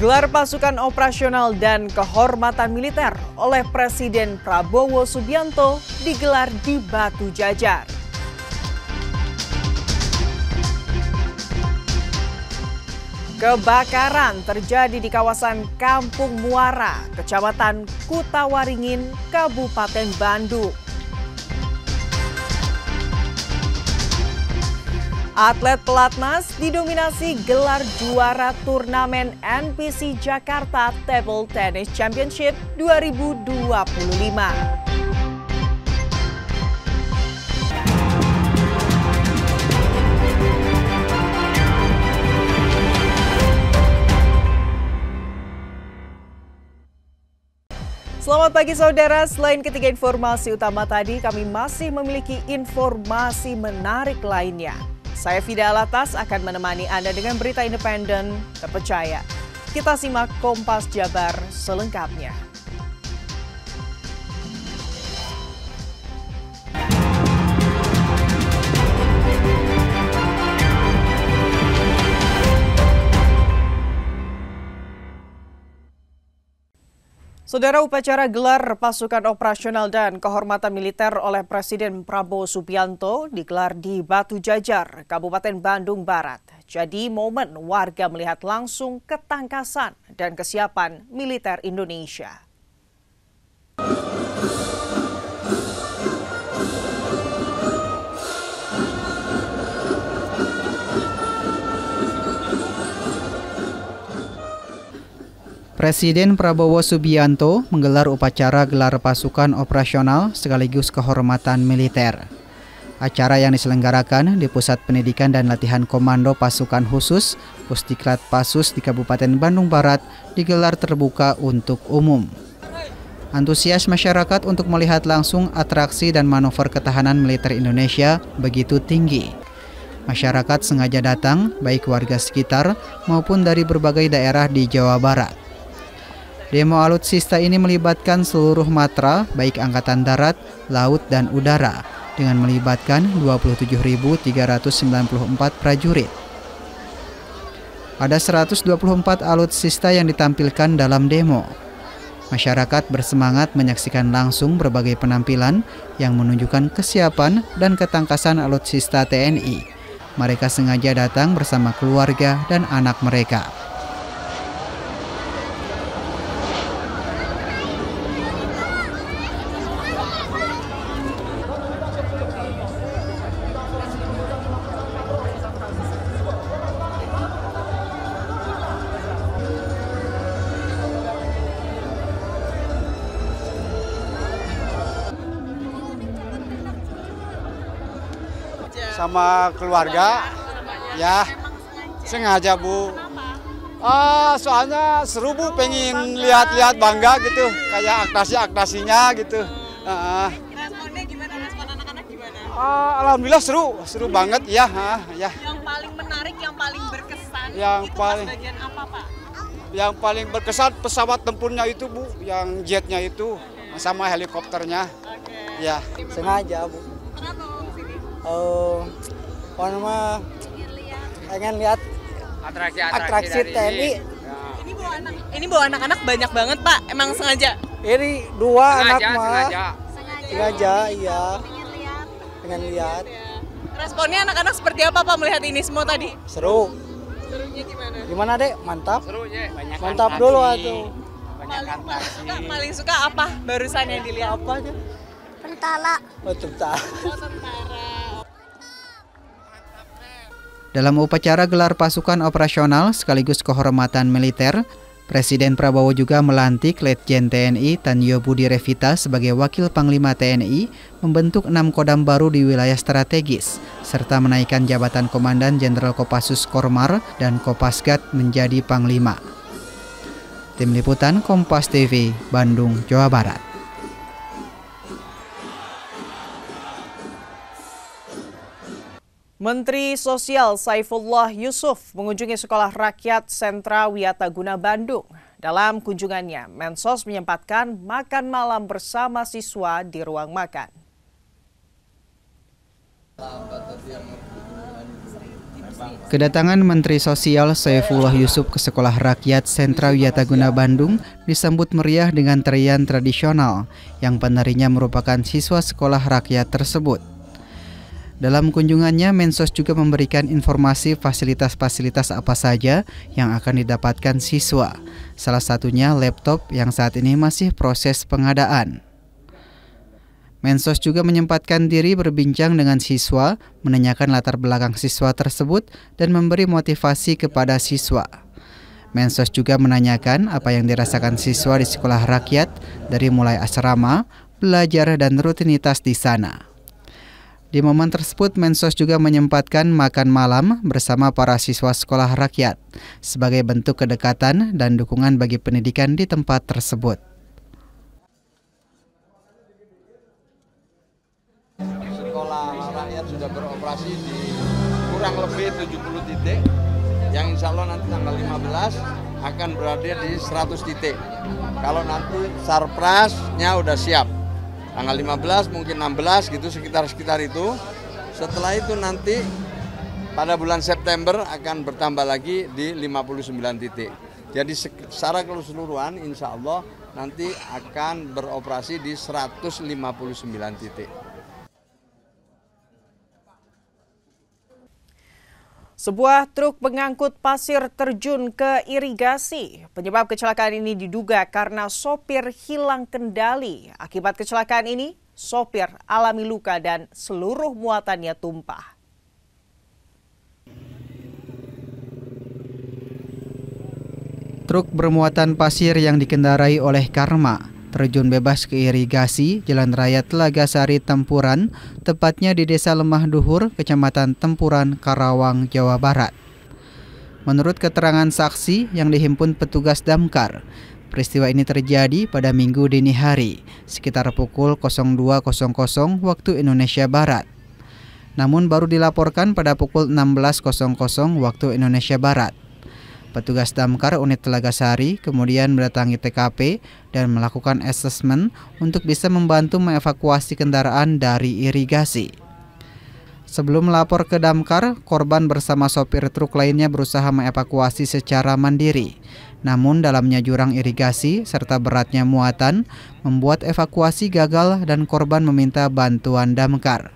Gelar pasukan operasional dan kehormatan militer oleh Presiden Prabowo Subianto digelar di Batu Jajar. Kebakaran terjadi di kawasan Kampung Muara, Kecamatan Kutawaringin, Kabupaten Bandung. Atlet pelatnas didominasi gelar juara turnamen NPC Jakarta Table Tennis Championship 2025. Selamat pagi saudara, selain ketiga informasi utama tadi, kami masih memiliki informasi menarik lainnya. Saya Fida Alatas akan menemani Anda dengan berita independen terpercaya. Kita simak Kompas Jabar selengkapnya. Saudara, upacara gelar pasukan operasional dan kehormatan militer oleh Presiden Prabowo Subianto digelar di Batu Jajar, Kabupaten Bandung Barat. Jadi momen warga melihat langsung ketangkasan dan kesiapan militer Indonesia. Presiden Prabowo Subianto menggelar upacara gelar pasukan operasional sekaligus kehormatan militer. Acara yang diselenggarakan di Pusat Pendidikan dan Latihan Komando Pasukan Khusus Pusdiklat Pasus di Kabupaten Bandung Barat digelar terbuka untuk umum. Antusias masyarakat untuk melihat langsung atraksi dan manuver ketahanan militer Indonesia begitu tinggi. Masyarakat sengaja datang, baik warga sekitar maupun dari berbagai daerah di Jawa Barat. Demo alutsista ini melibatkan seluruh matra, baik Angkatan Darat, Laut, dan Udara, dengan melibatkan 27.394 prajurit. Ada 124 alutsista yang ditampilkan dalam demo. Masyarakat bersemangat menyaksikan langsung berbagai penampilan yang menunjukkan kesiapan dan ketangkasan alutsista TNI. Mereka sengaja datang bersama keluarga dan anak mereka. Sama keluarga, ya sengaja Bu. Soalnya seru Bu, pengen lihat-lihat bangga gitu, kayak atraksi-atraksinya gitu. Responnya gimana? Respon anak-anak gimana? Alhamdulillah seru banget ya. Yang paling menarik, yang paling berkesan, yang itu paling, bagian apa Pak? Yang paling berkesan pesawat tempurnya itu Bu, yang jetnya itu sama helikopternya. Ya. Sengaja Bu. Kenapa mau kesini? Pengen lihat atraksi TNI. Ini bawa anak-anak banyak banget Pak, emang sengaja? Ini dua anak mah. Sengaja, iya. Pengen lihat. Responnya anak-anak seperti apa Pak melihat ini semua tadi? Seru. Serunya gimana? Gimana Dek? Mantap. Serunya. Mantap dulu atuh. Paling suka apa barusan yang dilihat? Apa aja? Tentara. Oh, tentara. Oh, tentara. Dalam upacara gelar pasukan operasional sekaligus kehormatan militer, Presiden Prabowo juga melantik Letjen TNI Tanyo Budi Revita sebagai Wakil Panglima TNI, membentuk 6 kodam baru di wilayah strategis, serta menaikkan jabatan Komandan Jenderal Kopassus Kormar dan Kopasgat menjadi Panglima. Tim Liputan Kompas TV, Bandung, Jawa Barat. Menteri Sosial Saifullah Yusuf mengunjungi Sekolah Rakyat Sentra Wiataguna Bandung. Dalam kunjungannya, Mensos menyempatkan makan malam bersama siswa di ruang makan. Kedatangan Menteri Sosial Saifullah Yusuf ke Sekolah Rakyat Sentra Wiataguna Bandung disambut meriah dengan tarian tradisional yang penarinya merupakan siswa sekolah rakyat tersebut. Dalam kunjungannya, Mensos juga memberikan informasi fasilitas-fasilitas apa saja yang akan didapatkan siswa. Salah satunya laptop yang saat ini masih proses pengadaan. Mensos juga menyempatkan diri berbincang dengan siswa, menanyakan latar belakang siswa tersebut, dan memberi motivasi kepada siswa. Mensos juga menanyakan apa yang dirasakan siswa di sekolah rakyat dari mulai asrama, belajar, dan rutinitas di sana. Di momen tersebut, Mensos juga menyempatkan makan malam bersama para siswa sekolah rakyat sebagai bentuk kedekatan dan dukungan bagi pendidikan di tempat tersebut. Sekolah rakyat sudah beroperasi di kurang lebih 70 titik, yang insya Allah nanti tanggal 15 akan berada di 100 titik. Kalau nanti sarprasnya udah siap, tanggal 15 mungkin 16 gitu, sekitar itu. Setelah itu nanti pada bulan September akan bertambah lagi di 59 titik. Jadi secara keseluruhan insya Allah nanti akan beroperasi di 159 titik. Sebuah truk pengangkut pasir terjun ke irigasi. Penyebab kecelakaan ini diduga karena sopir hilang kendali. Akibat kecelakaan ini, sopir alami luka dan seluruh muatannya tumpah. Truk bermuatan pasir yang dikendarai oleh Karma terjun bebas ke irigasi Jalan Raya Telaga Sari Tempuran, tepatnya di Desa Lemah Duhur, Kecamatan Tempuran, Karawang, Jawa Barat. Menurut keterangan saksi yang dihimpun petugas damkar, peristiwa ini terjadi pada Minggu dini hari, sekitar pukul 02.00 waktu Indonesia Barat. Namun baru dilaporkan pada pukul 16.00 waktu Indonesia Barat. Petugas damkar unit Telaga Sari kemudian mendatangi TKP dan melakukan asesmen untuk bisa membantu mengevakuasi kendaraan dari irigasi. Sebelum melapor ke damkar, korban bersama sopir truk lainnya berusaha mengevakuasi secara mandiri. Namun dalamnya jurang irigasi serta beratnya muatan membuat evakuasi gagal dan korban meminta bantuan damkar.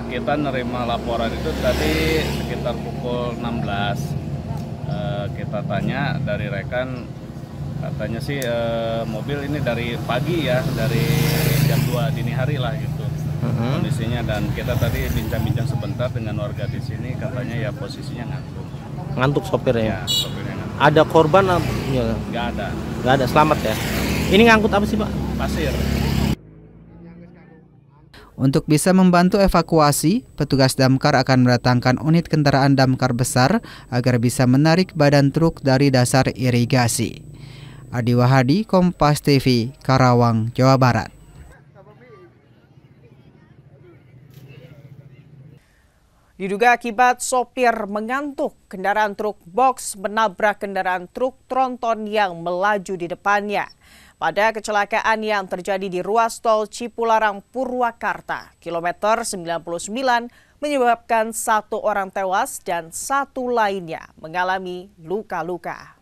Kita nerima laporan itu tadi sekitar pukul 16. Kita tanya dari rekan, katanya sih mobil ini dari pagi ya, dari jam 2 dini hari lah gitu kondisinya. Dan kita tadi bincang-bincang sebentar dengan warga di sini, katanya ya posisinya ngantuk. Ngantuk sopirnya? Ya, sopirnya ngantuk. Ada korban? Ya. Nggak ada. Nggak ada, selamat ya? Ini ngangkut apa sih Pak? Pasir. Untuk bisa membantu evakuasi, petugas damkar akan mendatangkan unit kendaraan damkar besar agar bisa menarik badan truk dari dasar irigasi. Adi Wahadi, Kompas TV, Karawang, Jawa Barat. Diduga akibat sopir mengantuk, kendaraan truk box menabrak kendaraan truk tronton yang melaju di depannya. Pada kecelakaan yang terjadi di ruas tol Cipularang Purwakarta, kilometer 99, menyebabkan 1 orang tewas dan 1 lainnya mengalami luka-luka.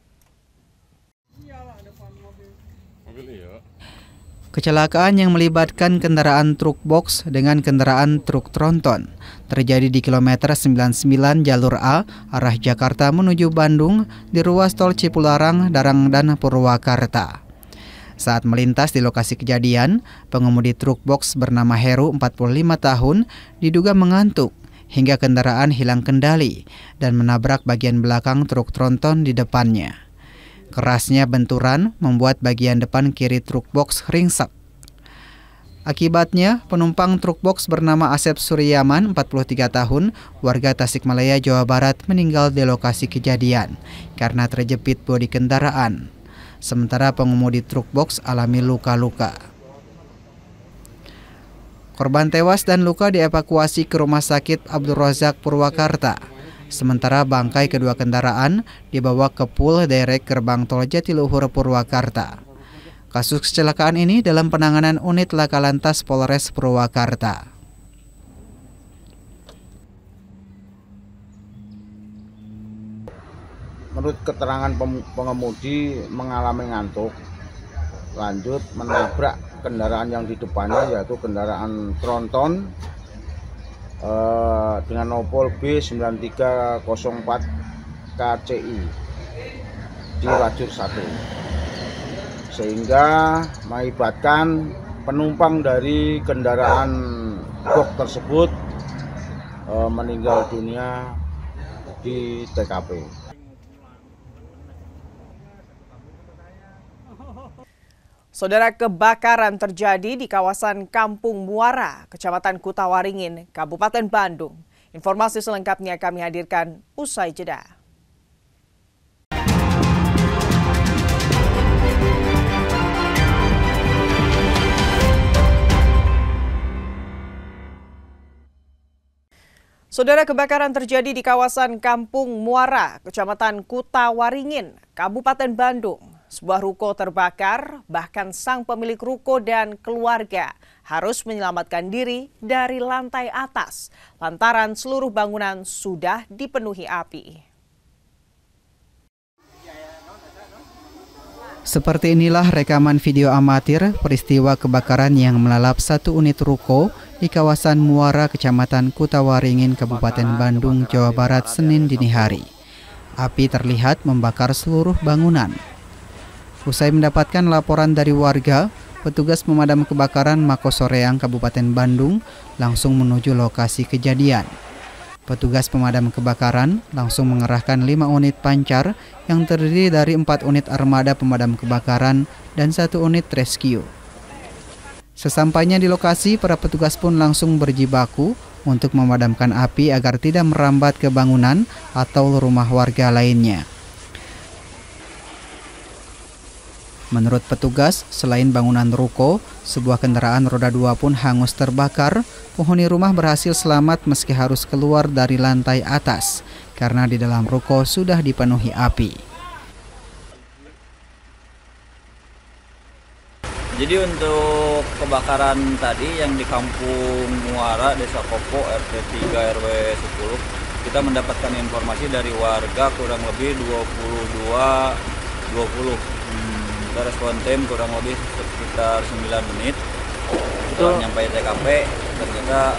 Kecelakaan yang melibatkan kendaraan truk box dengan kendaraan truk tronton terjadi di kilometer 99 jalur A arah Jakarta menuju Bandung di ruas tol Cipularang, Darang, dan Purwakarta. Saat melintas di lokasi kejadian, pengemudi truk box bernama Heru 45 tahun diduga mengantuk hingga kendaraan hilang kendali dan menabrak bagian belakang truk tronton di depannya. Kerasnya benturan membuat bagian depan kiri truk box ringsek. Akibatnya, penumpang truk box bernama Asep Suryaman 43 tahun, warga Tasikmalaya, Jawa Barat meninggal di lokasi kejadian karena terjepit bodi kendaraan. Sementara pengemudi truk box alami luka-luka. Korban tewas dan luka dievakuasi ke Rumah Sakit Abdul Razak Purwakarta. Sementara bangkai kedua kendaraan dibawa ke Pool Derek Gerbang Tol Jatiluhur Purwakarta. Kasus kecelakaan ini dalam penanganan unit Laka Lantas Polres Purwakarta. Menurut keterangan pengemudi mengalami ngantuk, lanjut menabrak kendaraan yang di depannya yaitu kendaraan tronton dengan nopol B9304 KCI di lajur 1, sehingga mengakibatkan penumpang dari kendaraan box tersebut meninggal dunia di TKP. Saudara, kebakaran terjadi di kawasan Kampung Muara, Kecamatan Kutawaringin, Kabupaten Bandung. Informasi selengkapnya kami hadirkan usai jeda. Saudara, kebakaran terjadi di kawasan Kampung Muara, Kecamatan Kutawaringin, Kabupaten Bandung. Sebuah ruko terbakar, bahkan sang pemilik ruko dan keluarga harus menyelamatkan diri dari lantai atas lantaran seluruh bangunan sudah dipenuhi api. Seperti inilah rekaman video amatir peristiwa kebakaran yang melalap satu unit ruko di kawasan Muara, Kecamatan Kutawaringin, Kabupaten Bandung, Jawa Barat, Senin dini hari. Api terlihat membakar seluruh bangunan. Usai mendapatkan laporan dari warga, petugas pemadam kebakaran Makosoreang, Kabupaten Bandung langsung menuju lokasi kejadian. Petugas pemadam kebakaran langsung mengerahkan 5 unit pancar yang terdiri dari 4 unit armada pemadam kebakaran dan 1 unit rescue. Sesampainya di lokasi, para petugas pun langsung berjibaku untuk memadamkan api agar tidak merambat ke bangunan atau rumah warga lainnya. Menurut petugas, selain bangunan ruko, sebuah kendaraan roda 2 pun hangus terbakar. Penghuni rumah berhasil selamat meski harus keluar dari lantai atas karena di dalam ruko sudah dipenuhi api. Jadi untuk kebakaran tadi yang di Kampung Muara, Desa Kopo, RT 3 RW 10, kita mendapatkan informasi dari warga kurang lebih 22.20. Kita respon tim kurang lebih sekitar 9 menit. Setelah nyampe TKP, ternyata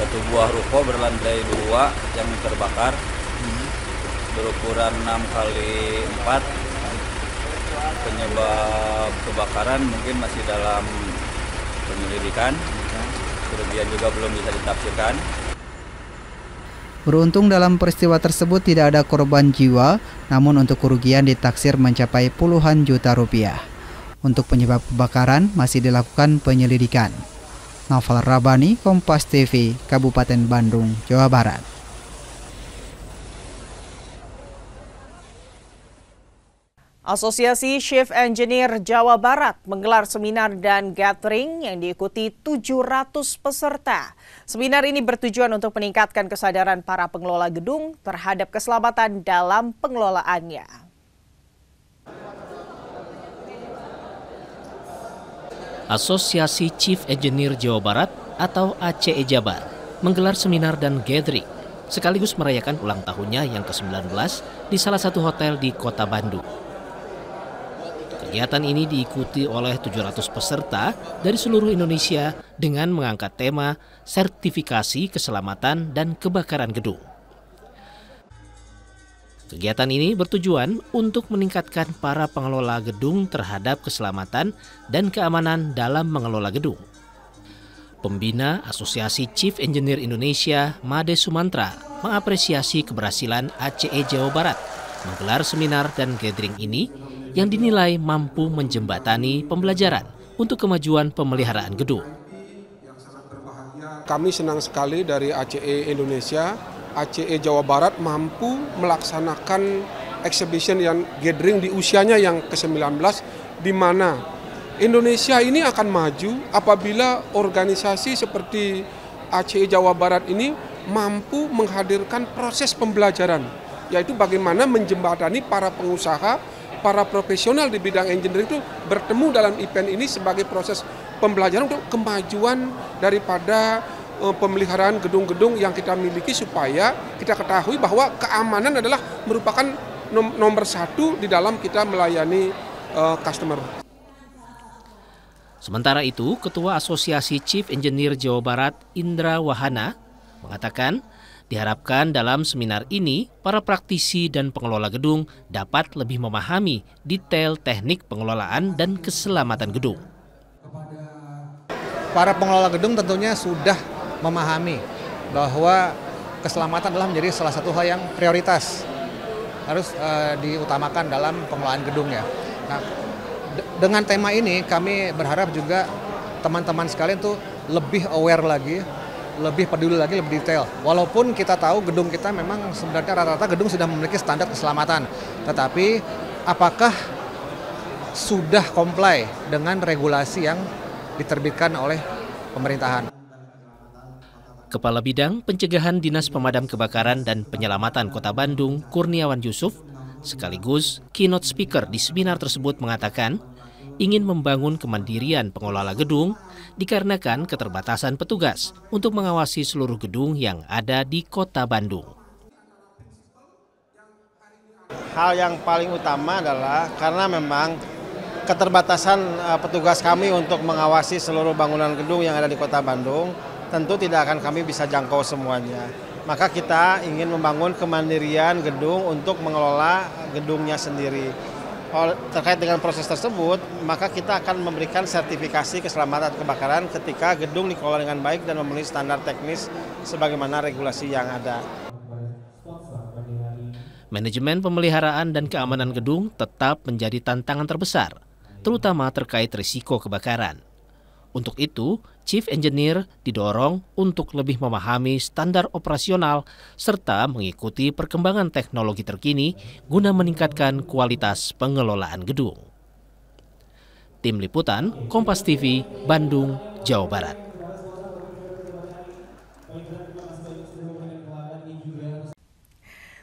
satu buah ruko berlantai 2 yang terbakar berukuran 6x4. Penyebab kebakaran mungkin masih dalam penyelidikan, kerugian juga belum bisa ditafsirkan. Beruntung dalam peristiwa tersebut tidak ada korban jiwa, namun untuk kerugian ditaksir mencapai puluhan juta rupiah. Untuk penyebab kebakaran masih dilakukan penyelidikan. Naufal Rabani, Kompas TV, Kabupaten Bandung, Jawa Barat. Asosiasi Chief Engineer Jawa Barat menggelar seminar dan gathering yang diikuti 700 peserta. Seminar ini bertujuan untuk meningkatkan kesadaran para pengelola gedung terhadap keselamatan dalam pengelolaannya. Asosiasi Chief Engineer Jawa Barat atau ACE Jabar menggelar seminar dan gathering sekaligus merayakan ulang tahunnya yang ke-19 di salah satu hotel di Kota Bandung. Kegiatan ini diikuti oleh 700 peserta dari seluruh Indonesia dengan mengangkat tema sertifikasi keselamatan dan kebakaran gedung. Kegiatan ini bertujuan untuk meningkatkan para pengelola gedung terhadap keselamatan dan keamanan dalam mengelola gedung. Pembina Asosiasi Chief Engineer Indonesia, Made Sumantra, mengapresiasi keberhasilan ACE Jawa Barat menggelar seminar dan gathering ini yang dinilai mampu menjembatani pembelajaran untuk kemajuan pemeliharaan gedung. Kami senang sekali dari ACE Indonesia, ACE Jawa Barat mampu melaksanakan exhibition yang gathering di usianya yang ke-19, di mana Indonesia ini akan maju apabila organisasi seperti ACE Jawa Barat ini mampu menghadirkan proses pembelajaran, yaitu bagaimana menjembatani para pengusaha para profesional di bidang engineering itu bertemu dalam event ini sebagai proses pembelajaran untuk kemajuan daripada pemeliharaan gedung-gedung yang kita miliki, supaya kita ketahui bahwa keamanan adalah merupakan nomor satu di dalam kita melayani customer. Sementara itu, Ketua Asosiasi Chief Engineer Jawa Barat, Indra Wahana, mengatakan diharapkan dalam seminar ini, para praktisi dan pengelola gedung dapat lebih memahami detail teknik pengelolaan dan keselamatan gedung. Para pengelola gedung tentunya sudah memahami bahwa keselamatan adalah menjadi salah satu hal yang prioritas, harus diutamakan dalam pengelolaan gedung ya. Nah, dengan tema ini kami berharap juga teman-teman sekalian tuh lebih aware lagi, lebih peduli lagi, lebih detail. Walaupun kita tahu gedung kita memang sebenarnya rata-rata gedung sudah memiliki standar keselamatan, tetapi apakah sudah comply dengan regulasi yang diterbitkan oleh pemerintahan? Kepala Bidang Pencegahan Dinas Pemadam Kebakaran dan Penyelamatan Kota Bandung, Kurniawan Yusuf, sekaligus keynote speaker di seminar tersebut mengatakan, ingin membangun kemandirian pengelola gedung dikarenakan keterbatasan petugas untuk mengawasi seluruh gedung yang ada di Kota Bandung. Hal yang paling utama adalah karena memang keterbatasan petugas kami untuk mengawasi seluruh bangunan gedung yang ada di Kota Bandung, tentu tidak akan kami bisa jangkau semuanya. Maka kita ingin membangun kemandirian gedung untuk mengelola gedungnya sendiri. Terkait dengan proses tersebut, maka kita akan memberikan sertifikasi keselamatan kebakaran ketika gedung dikelola dengan baik dan memenuhi standar teknis sebagaimana regulasi yang ada. Manajemen pemeliharaan dan keamanan gedung tetap menjadi tantangan terbesar, terutama terkait risiko kebakaran. Untuk itu, Chief Engineer didorong untuk lebih memahami standar operasional serta mengikuti perkembangan teknologi terkini guna meningkatkan kualitas pengelolaan gedung. Tim Liputan, Kompas TV, Bandung, Jawa Barat.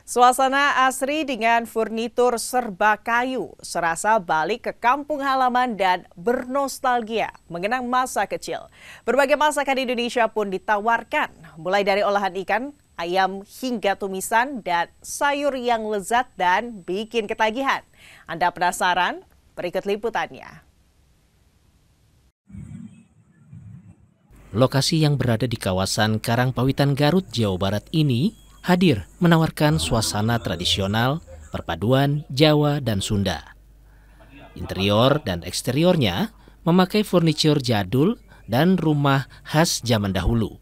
Suasana asri dengan furnitur serba kayu, serasa balik ke kampung halaman dan bernostalgia mengenang masa kecil. Berbagai masakan Indonesia pun ditawarkan, mulai dari olahan ikan, ayam hingga tumisan dan sayur yang lezat dan bikin ketagihan. Anda penasaran? Berikut liputannya. Lokasi yang berada di kawasan Karangpawitan, Garut, Jawa Barat ini hadir menawarkan suasana tradisional, perpaduan Jawa dan Sunda. Interior dan eksteriornya memakai furniture jadul dan rumah khas zaman dahulu.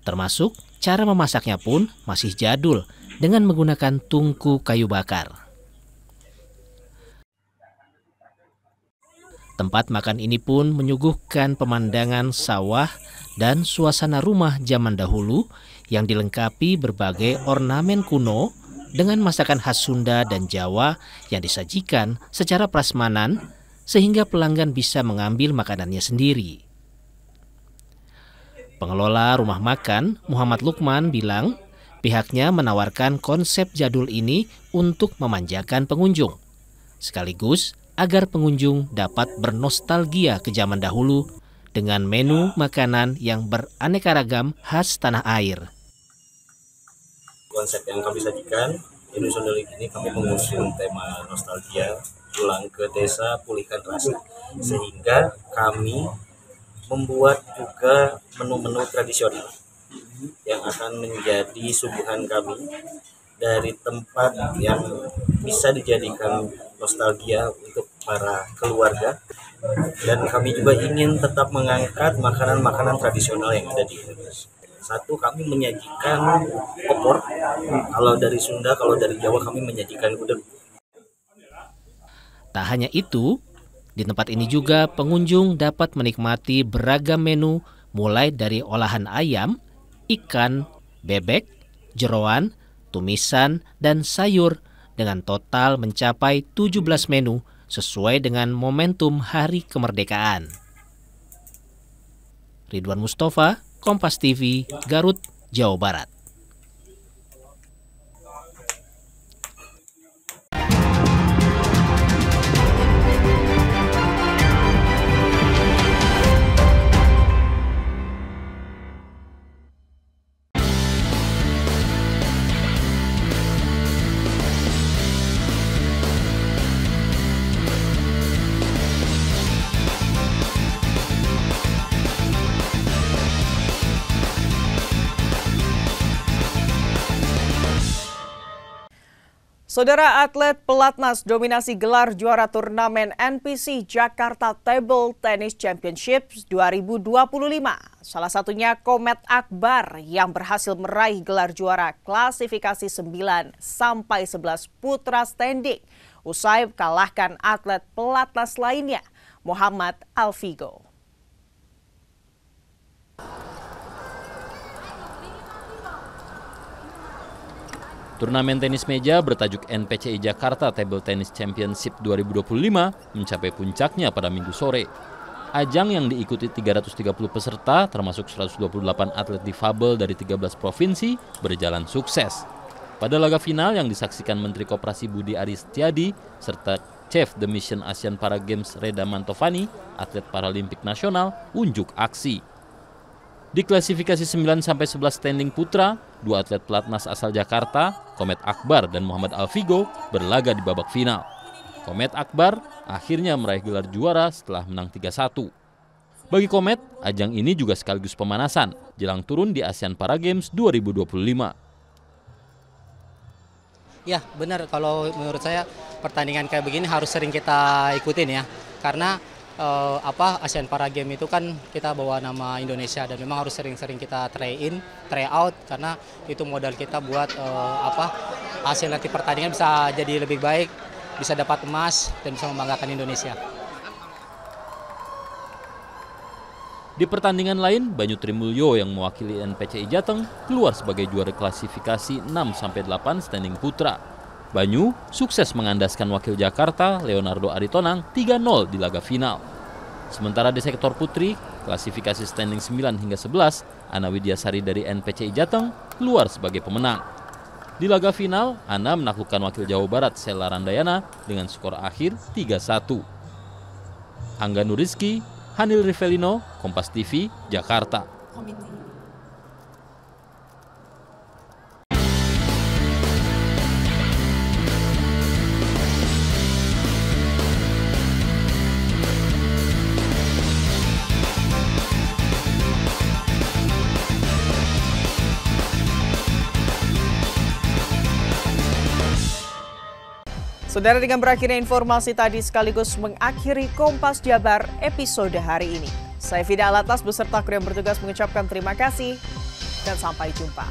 Termasuk cara memasaknya pun masih jadul dengan menggunakan tungku kayu bakar. Tempat makan ini pun menyuguhkan pemandangan sawah dan suasana rumah zaman dahulu yang dilengkapi berbagai ornamen kuno dengan masakan khas Sunda dan Jawa yang disajikan secara prasmanan sehingga pelanggan bisa mengambil makanannya sendiri. Pengelola rumah makan, Muhammad Lukman, bilang pihaknya menawarkan konsep jadul ini untuk memanjakan pengunjung, sekaligus agar pengunjung dapat bernostalgia ke zaman dahulu dengan menu makanan yang beraneka ragam khas tanah air. Konsep yang kami sajikan, Indonesia ini kami mengusung tema nostalgia, pulang ke desa, pulihkan rasa. Sehingga kami membuat juga menu-menu tradisional yang akan menjadi suguhan kami dari tempat yang bisa dijadikan nostalgia untuk para keluarga. Dan kami juga ingin tetap mengangkat makanan-makanan tradisional yang ada di Indonesia. Satu, kami menyajikan opor, kalau dari Sunda, kalau dari Jawa kami menyajikan gudeg. Tak hanya itu, di tempat ini juga pengunjung dapat menikmati beragam menu mulai dari olahan ayam, ikan, bebek, jeroan, tumisan, dan sayur dengan total mencapai 17 menu sesuai dengan momentum Hari Kemerdekaan. Ridwan Mustafa, Kompas TV, Garut, Jawa Barat. Saudara, atlet pelatnas dominasi gelar juara turnamen NPC Jakarta Table Tennis Championship 2025. Salah satunya Komet Akbar yang berhasil meraih gelar juara klasifikasi 9 sampai 11 putra standing usai kalahkan atlet pelatnas lainnya, Muhammad Alfigo. Turnamen tenis meja bertajuk NPCI Jakarta Table Tennis Championship 2025 mencapai puncaknya pada Minggu sore. Ajang yang diikuti 330 peserta termasuk 128 atlet difabel dari 13 provinsi berjalan sukses. Pada laga final yang disaksikan Menteri Koperasi Budi Aris Setiadi serta Chef The Mission Asian Para Games Reda Mantovani, atlet Paralimpik Nasional, unjuk aksi. Di klasifikasi 9-11 standing putra, dua atlet pelatnas asal Jakarta, Komet Akbar dan Muhammad Alfigo, berlaga di babak final. Komet Akbar akhirnya meraih gelar juara setelah menang 3-1. Bagi Komet, ajang ini juga sekaligus pemanasan jelang turun di Asian Para Games 2025. Ya benar, kalau menurut saya pertandingan kayak begini harus sering kita ikutin ya, karena Asian Para Games itu kan kita bawa nama Indonesia dan memang harus sering-sering kita try out karena itu modal kita buat hasil nanti pertandingan bisa jadi lebih baik, bisa dapat emas dan bisa membanggakan Indonesia. Di pertandingan lain, Banyu Trimulyo yang mewakili NPCI Jateng keluar sebagai juara klasifikasi 6-8 standing putra. Banyu sukses mengandaskan wakil Jakarta, Leonardo Aritonang, 3-0 di laga final. Sementara di sektor putri, klasifikasi standing 9 hingga 11, Ana Widyasari dari NPCI Jateng keluar sebagai pemenang. Di laga final, Ana menaklukkan wakil Jawa Barat, Sela Randayana, dengan skor akhir 3-1. Angga Nuriski, Hanil Rivelino, Kompas TV, Jakarta. Saudara, dengan berakhirnya informasi tadi sekaligus mengakhiri Kompas Jabar episode hari ini. Saya Fida Alatas beserta kru yang bertugas mengucapkan terima kasih dan sampai jumpa.